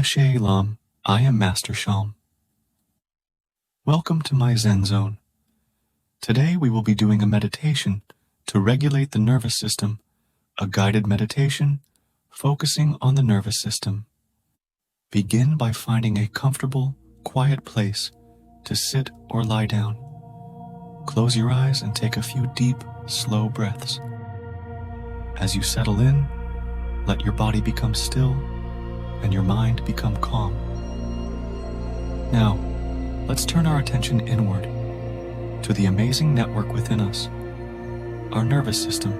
Shalom, I am Master Shalm. Welcome to my Zen Zone. Today we will be doing a meditation to regulate the nervous system, a guided meditation focusing on the nervous system. Begin by finding a comfortable, quiet place to sit or lie down. Close your eyes and take a few deep, slow breaths. As you settle in, let your body become still and your mind become calm. Now, let's turn our attention inward to the amazing network within us, our nervous system.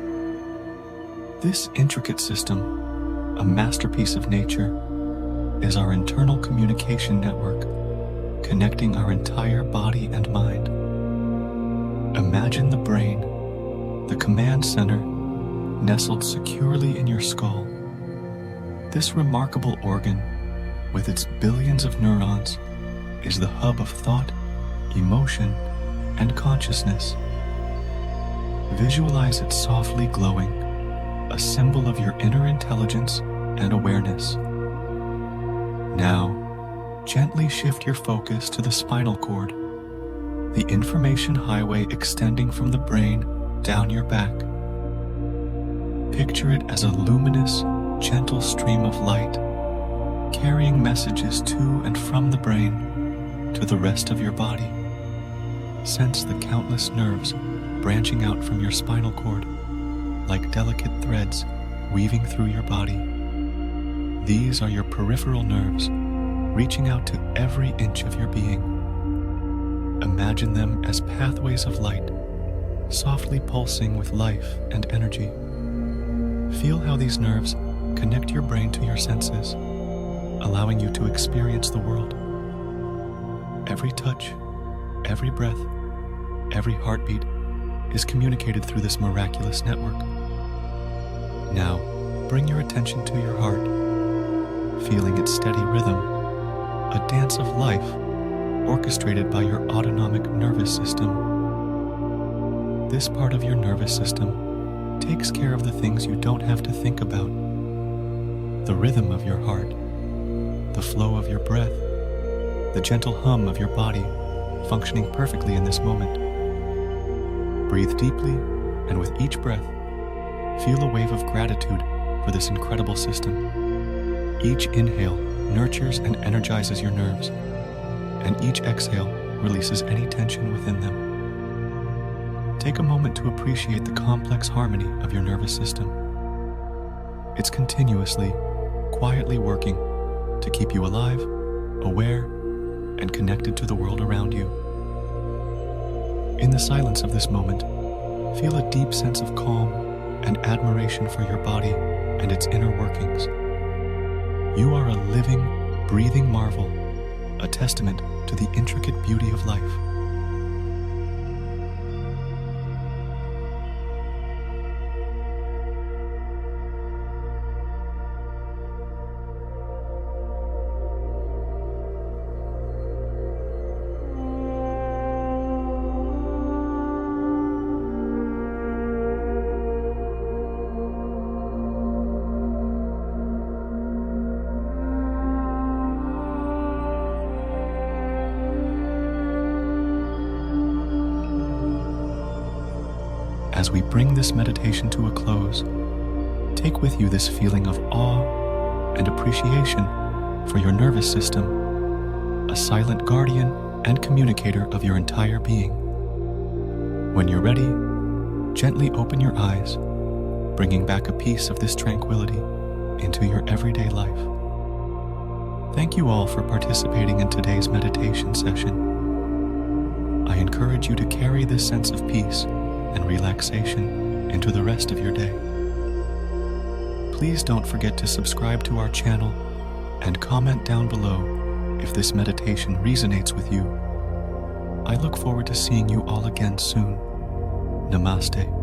This intricate system, a masterpiece of nature, is our internal communication network, connecting our entire body and mind. Imagine the brain, the command center, nestled securely in your skull. This remarkable organ, with its billions of neurons, is the hub of thought, emotion, and consciousness. Visualize it softly glowing, a symbol of your inner intelligence and awareness. Now, gently shift your focus to the spinal cord, the information highway extending from the brain down your back. Picture it as a luminous, gentle stream of light, carrying messages to and from the brain to the rest of your body. Sense the countless nerves branching out from your spinal cord, like delicate threads weaving through your body. These are your peripheral nerves, reaching out to every inch of your being. Imagine them as pathways of light, softly pulsing with life and energy. Feel how these nerves connect your brain to your senses, allowing you to experience the world. Every touch, every breath, every heartbeat is communicated through this miraculous network. Now, bring your attention to your heart, feeling its steady rhythm, a dance of life orchestrated by your autonomic nervous system. This part of your nervous system takes care of the things you don't have to think about. The rhythm of your heart, the flow of your breath, the gentle hum of your body functioning perfectly in this moment. Breathe deeply, and with each breath, feel a wave of gratitude for this incredible system. Each inhale nurtures and energizes your nerves, and each exhale releases any tension within them. Take a moment to appreciate the complex harmony of your nervous system. It's continuously, quietly working to keep you alive, aware, and connected to the world around you. In the silence of this moment, feel a deep sense of calm and admiration for your body and its inner workings. You are a living, breathing marvel, a testament to the intricate beauty of life. As we bring this meditation to a close, take with you this feeling of awe and appreciation for your nervous system, a silent guardian and communicator of your entire being. When you're ready, gently open your eyes, bringing back a piece of this tranquility into your everyday life. Thank you all for participating in today's meditation session. I encourage you to carry this sense of peace and relaxation into the rest of your day. Please don't forget to subscribe to our channel and comment down below if this meditation resonates with you. I look forward to seeing you all again soon. Namaste.